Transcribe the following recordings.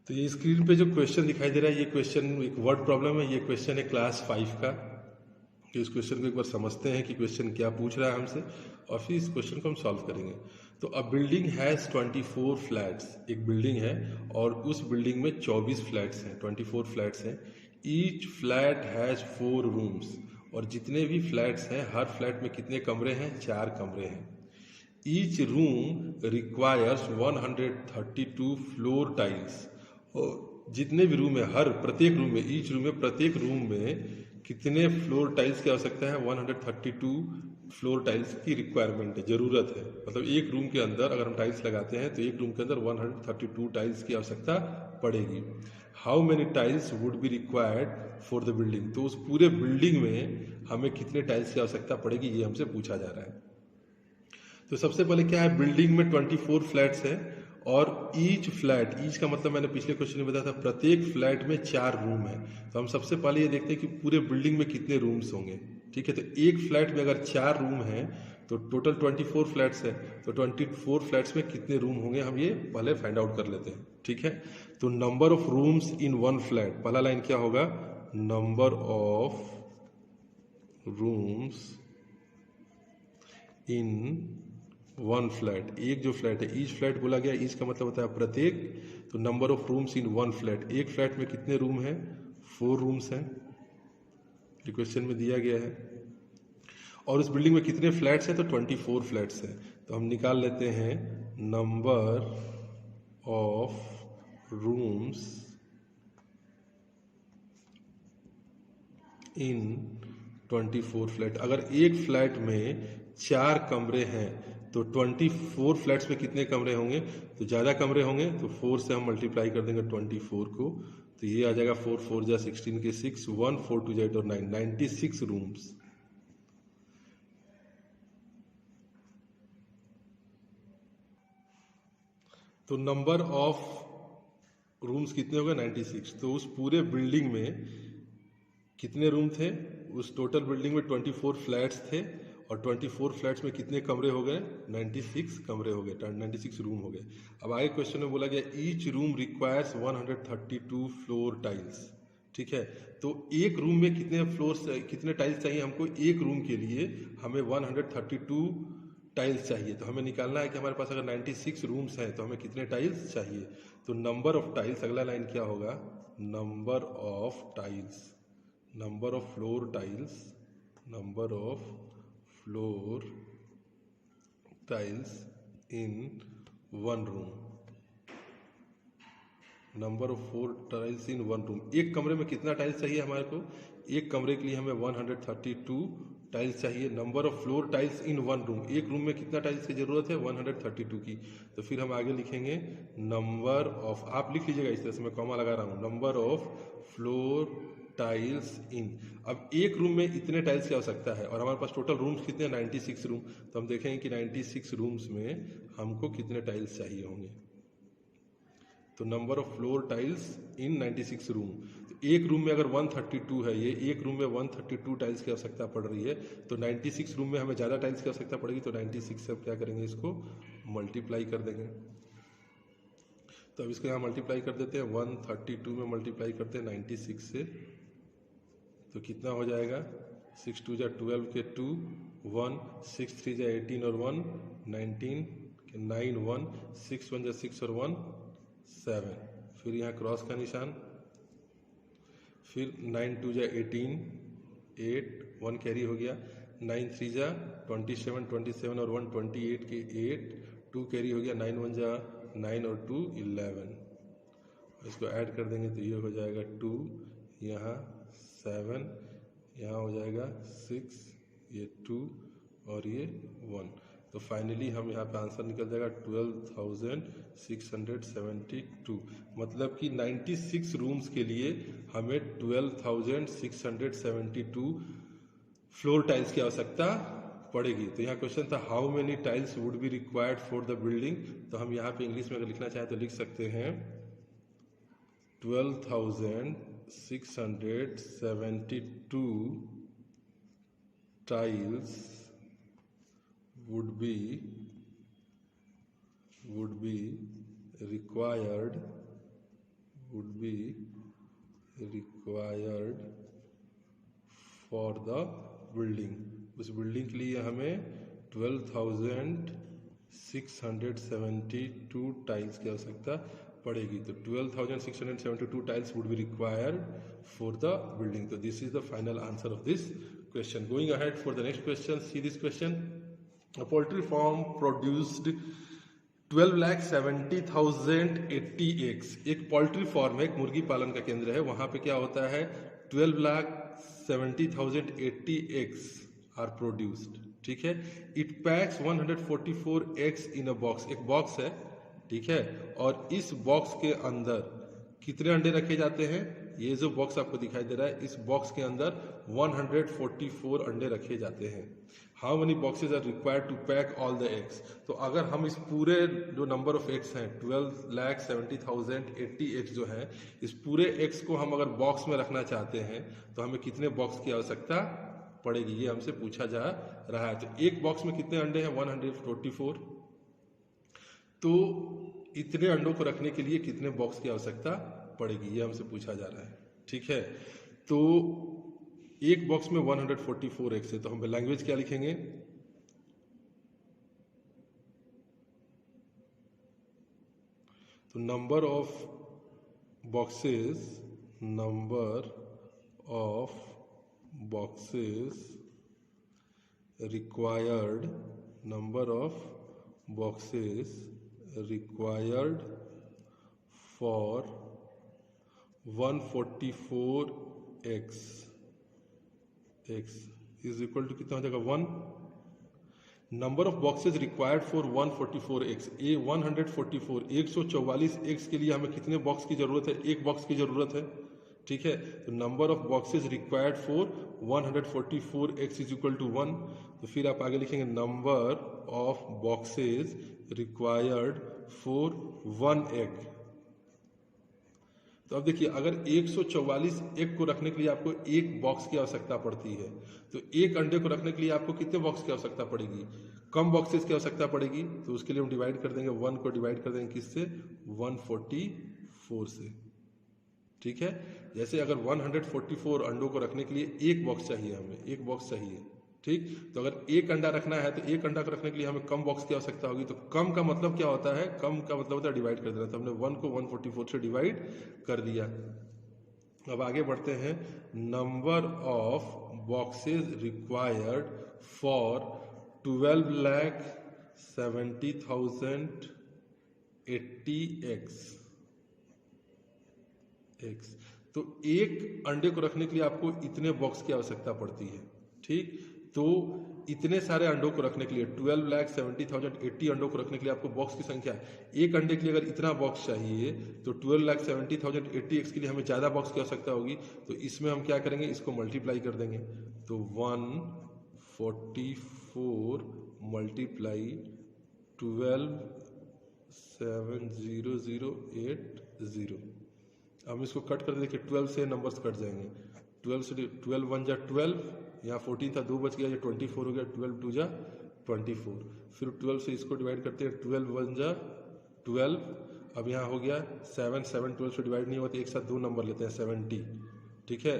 तो ये स्क्रीन पे जो क्वेश्चन दिखाई दे रहा है, ये क्वेश्चन एक वर्ड प्रॉब्लम है। ये क्वेश्चन है क्लास 5 का। तो इस क्वेश्चन को एक बार समझते हैं कि क्वेश्चन क्या पूछ रहा है हमसे, और फिर इस क्वेश्चन को हम सॉल्व करेंगे। तो अ बिल्डिंग हैज़ 24 फ्लैट्स। एक बिल्डिंग है और उस बिल्डिंग में 24 फ्लैट्स हैं, 24 फ्लैट्स हैं। Each flat has 4 rooms. और जितने भी फ्लैट्स हैं, हर फ्लैट में कितने कमरे हैं? 4 कमरे हैं। Each room requires 132 floor tiles. और जितने भी रूम है, हर प्रत्येक रूम में, ईच रूम में, प्रत्येक रूम में कितने फ्लोर टाइल्स की आवश्यकता है? 132 फ्लोर टाइल्स की रिक्वायरमेंट है, जरूरत है। मतलब एक रूम के अंदर अगर हम टाइल्स लगाते हैं तो एक रूम के अंदर 132 टाइल्स की आवश्यकता पड़ेगी। How many tiles would be required for the building. तो उस पूरे बिल्डिंग में हमें कितने टाइल्स की आवश्यकता पड़ेगी, ये हमसे पूछा जा रहा है। तो सबसे पहले क्या है, बिल्डिंग में 24 फ्लैट्स है और ईच फ्लैट, ईच का मतलब मैंने पिछले क्वेश्चन में बताया था, प्रत्येक फ्लैट में 4 रूम है। तो हम सबसे पहले ये देखते हैं कि पूरे बिल्डिंग में कितने रूम्स होंगे। ठीक है, तो एक फ्लैट में अगर 4 रूम है तो टोटल 24 फ्लैट्स है। तो 24 फ्लैट्स में कितने रूम होंगे, हम ये पहले फाइंड आउट कर लेते हैं। ठीक है, तो number of rooms in one flat, पहला लाइन क्या होगा? Number of rooms in one flat. एक जो फ्लैट है, ईच फ्लैट बोला गया, ईच का मतलब होता है प्रत्येक। तो number of rooms in one flat, एक फ्लैट में कितने रूम हैं? 4 रूम्स हैं, जो क्वेश्चन में दिया गया है। और उस बिल्डिंग में कितने फ्लैट्स हैं? तो 24 फ्लैट्स हैं। तो हम निकाल लेते हैं number of rooms in 24 flat. अगर एक फ्लैट में 4 कमरे हैं तो 24 फ्लैट्स में कितने कमरे होंगे? तो ज़्यादा कमरे होंगे, तो 4 से हम मल्टीप्लाई कर देंगे 24 को। तो ये आ जाएगा 4 4 जा 16 के 6, 1 4 2 जा 8 और 9, 96 रूम्स। तो नंबर ऑफ रूम्स कितने हो गए? 96। तो उस पूरे बिल्डिंग में कितने रूम थे? उस टोटल बिल्डिंग में 24 फ्लैट्स थे और 24 फ्लैट्स में कितने कमरे हो गए? 96 कमरे हो गए, 96 रूम हो गए। अब आगे क्वेश्चन में बोला गया each room requires 132 floor tiles. ठीक है, तो एक रूम में कितने फ्लोर्स, कितने टाइल्स चाहिए हमको? एक रूम के लिए हमें 132 टाइल्स चाहिए। तो हमें निकालना है कि हमारे पास अगर 96 रूम्स हैं तो हमें कितने टाइल्स चाहिए। तो नंबर ऑफ टाइल्स, अगला लाइन क्या होगा? Number of tiles, number of floor tiles, number of floor tiles in one room, number of 4 tiles in one room. एक कमरे में कितना टाइल्स चाहिए हमारे को? एक कमरे के लिए हमें 132 टाइल्स चाहिए। Number of floor tiles in one room, एक रूम में कितना टाइल्स की जरूरत है? 132 की। तो फिर हम आगे लिखेंगे नंबर ऑफ, आप लिख लीजिएगा इस तरह से, मैं कॉमा लगा रहा हूँ, नंबर ऑफ फ्लोर टाइल्स इन। अब एक रूम में इतने टाइल्स की आवश्यकता है और हमारे पास टोटल रूम्स कितने हैं? 96 रूम। तो हम देखेंगे कि 96 रूम्स में हमको कितने टाइल्स चाहिए होंगे। तो number of floor tiles in 96 room. तो एक रूम में अगर 132 है, ये एक रूम में 132 टाइल्स की आवश्यकता पड़ रही है, तो 96 रूम में हमें ज़्यादा टाइल्स की आवश्यकता पड़ेगी। तो 96 से अब क्या करेंगे, इसको मल्टीप्लाई कर देंगे। तो अब इसको यहाँ मल्टीप्लाई कर देते हैं, 132 में मल्टीप्लाई करते हैं 96 से, तो कितना हो जाएगा? 6 2 जा 12 के 2 1, 6 3 जा 18 और 1 19 के 9 1, 6 1 जा 6 और 1 7, फिर यहाँ क्रॉस का निशान, फिर 9 2 जा 18 8 1 कैरी हो गया, 9 3 जा 27 27 और 1 28 के 8 2 कैरी हो गया, 9 1 जा 9 और 2 11। इसको ऐड कर देंगे तो ये हो जाएगा 2, यहाँ 7, यहाँ हो जाएगा 6, ये 2 और ये 1। तो फाइनली हम यहाँ पे आंसर निकल जाएगा 12,672। मतलब कि 96 रूम्स के लिए हमें 12,672 फ्लोर टाइल्स की आवश्यकता पड़ेगी। तो यहाँ क्वेश्चन था how many tiles would be required for the building. तो हम यहाँ पे इंग्लिश में अगर लिखना चाहें तो लिख सकते हैं 12,672 tiles would be required would be required for the building। उस बिल्डिंग के लिए हमें 12,672 टाइल्स की आवश्यकता पड़ेगी। तो 12,672 tiles would be required for the building. तो this is the final answer of this question. Going ahead for the next question, see this question. A poultry farm produced 12,70,080 eggs। एक poultry farm है, एक मुर्गी पालन का केंद्र है, वहां पे क्या होता है 12,70,080 eggs आर प्रोड्यूस्ड। ठीक है। It packs 144 eggs in a box. एक बॉक्स है, ठीक है, और इस बॉक्स के अंदर कितने अंडे रखे जाते हैं? ये जो बॉक्स आपको दिखाई दे रहा है, इस बॉक्स के अंदर 144 अंडे रखे जाते हैं। How many boxes are required to pack all the eggs? तो अगर हम इस पूरे जो नंबर ऑफ एग्स हैं 12,70,080 एग्स जो हैं, इस पूरे एग्स को हम अगर बॉक्स में रखना चाहते हैं तो हमें कितने बॉक्स की आवश्यकता पड़ेगी, ये हमसे पूछा जा रहा है। तो एक बॉक्स में कितने अंडे हैं? 144। तो इतने अंडों को रखने के लिए कितने बॉक्स की आवश्यकता पड़ेगी, ये हमसे पूछा जा रहा है। ठीक है। तो एक बॉक्स में 144 एग्स है, तो हम लैंग्वेज क्या लिखेंगे? तो number of boxes required for 144 x is equal to कितना हो जाएगा 1। Number of boxes required for 144 x, 144 x के लिए हमें कितने बॉक्स की जरूरत है? एक बॉक्स की जरूरत है। ठीक है। तो number of boxes required for 144 x is equal to 1। तो फिर आप आगे लिखेंगे number of boxes required for 1 egg. तो अब देखिए, अगर 144 एग को रखने के लिए आपको एक बॉक्स की आवश्यकता पड़ती है, तो एक अंडे को रखने के लिए आपको कितने बॉक्स की आवश्यकता पड़ेगी? कम बॉक्सेस की आवश्यकता पड़ेगी। तो उसके लिए हम डिवाइड कर देंगे, 1 को डिवाइड कर देंगे किससे? 144 से। ठीक है। जैसे अगर 144 अंडों को रखने के लिए एक बॉक्स चाहिए, हमें एक बॉक्स चाहिए। ठीक। तो अगर एक अंडा रखना है तो एक अंडा को रखने के लिए हमें कम बॉक्स की आवश्यकता होगी। तो कम का मतलब क्या होता है? कम का मतलब होता है डिवाइड कर देना। तो हमने 1 को 144 से डिवाइड कर दिया। अब आगे बढ़ते हैं। Number of boxes required for 12,70,080 x. तो एक अंडे को रखने के लिए आपको इतने बॉक्स की आवश्यकता पड़ती है। ठीक। तो इतने सारे अंडों को रखने के लिए 12,70,080 अंडों को रखने के लिए आपको बॉक्स की संख्या, एक अंडे के लिए अगर इतना बॉक्स चाहिए तो 12,70,080 एक्स के लिए हमें ज़्यादा बॉक्स की आवश्यकता होगी। तो इसमें हम क्या करेंगे? इसको मल्टीप्लाई कर देंगे। तो 144 मल्टीप्लाई 12,70,080। हम इसको कट कर देखिए, 12 से नंबर्स कट जाएंगे। 12 से 12 1 जा 12, यहाँ 14 था, 2 बच गया, ये 24 हो गया। 12 2 जा 24। फिर 12 से इसको डिवाइड करते हैं, 12 1 जा 12। अब यहाँ हो गया 7 12 से डिवाइड नहीं होता, एक साथ दो नंबर लेते हैं 70। ठीक है।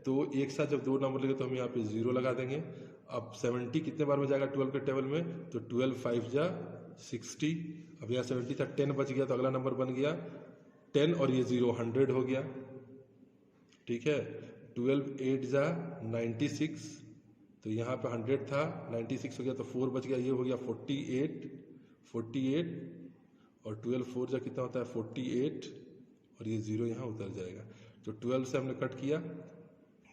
तो एक साथ जब दो नंबर लेंगे तो हम यहाँ पे 0 लगा देंगे। अब 70 कितने बार में जाएगा 12 के टेबल में? तो 12 5 जा 60। अब यहाँ 70 था, 10 बच गया, तो अगला नंबर बन गया 10 और ये 0 100 हो गया। ठीक है। 12 8 जा 96। तो यहाँ पे 100 था, 96 हो गया, तो 4 बच गया, ये हो गया 48। और 12 4 जा कितना होता है 48, और ये 0 यहाँ उतर जाएगा। तो 12 से हमने कट किया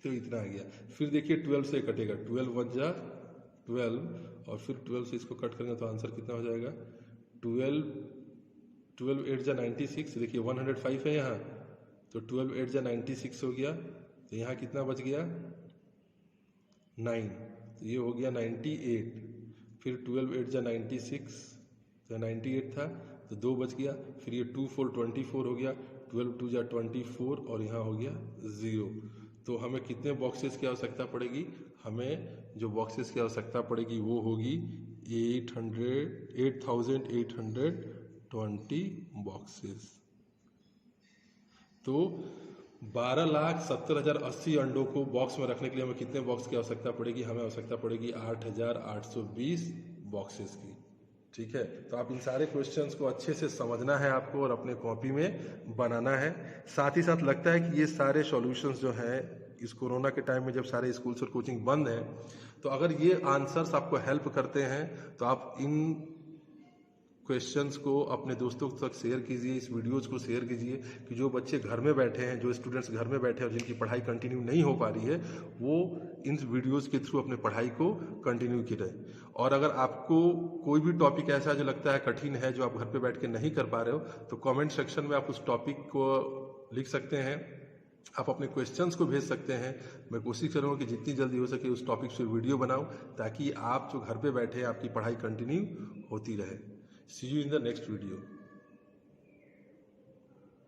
तो इतना आ गया। फिर देखिए 12 से कटेगा, 12 1 जा 12, और फिर 12 से इसको कट करेंगे तो आंसर कितना हो जाएगा 12 8 जा 96। देखिए 105 है यहाँ, तो 12 8 जा 96 हो गया। तो यहाँ कितना बच गया 9, तो ये हो गया 98। फिर 12 8 जा 96, तो 98 था, तो 2 बच गया। फिर ये 2 4 24 हो गया, 12 2 जा 24, और यहाँ हो गया 0। तो हमें कितने बॉक्सेस की आवश्यकता पड़ेगी? हमें जो बॉक्सेस की आवश्यकता पड़ेगी वो होगी 8,820 बॉक्सेस। तो 12,70,080 अंडों को बॉक्स में रखने के लिए हमें कितने बॉक्स की आवश्यकता पड़ेगी? हमें आवश्यकता पड़ेगी 8,820 बॉक्सेस की। ठीक है, तो आप इन सारे क्वेश्चंस को अच्छे से समझना है आपको और अपने कॉपी में बनाना है। साथ ही साथ लगता है कि ये सारे सॉल्यूशंस जो हैं इस कोरोना के टाइम में जब सारे स्कूल्स और कोचिंग बंद हैं, तो अगर ये आंसर्स आपको हेल्प करते हैं तो आप इन क्वेश्चंस को अपने दोस्तों तक शेयर कीजिए, इस वीडियोज़ को शेयर कीजिए कि जो बच्चे घर में बैठे हैं, जो स्टूडेंट्स घर में बैठे हैं और जिनकी पढ़ाई कंटिन्यू नहीं हो पा रही है, वो इन वीडियोज़ के थ्रू अपने पढ़ाई को कंटिन्यू करें। और अगर आपको कोई भी टॉपिक ऐसा जो लगता है कठिन है, जो आप घर पे बैठ के नहीं कर पा रहे हो, तो कमेंट सेक्शन में आप उस टॉपिक को लिख सकते हैं, आप अपने क्वेश्चंस को भेज सकते हैं। मैं कोशिश करूँगा कि जितनी जल्दी हो सके उस टॉपिक से वीडियो बनाऊं, ताकि आप जो घर पे बैठे हैं आपकी पढ़ाई कंटिन्यू होती रहे। See you in the next video.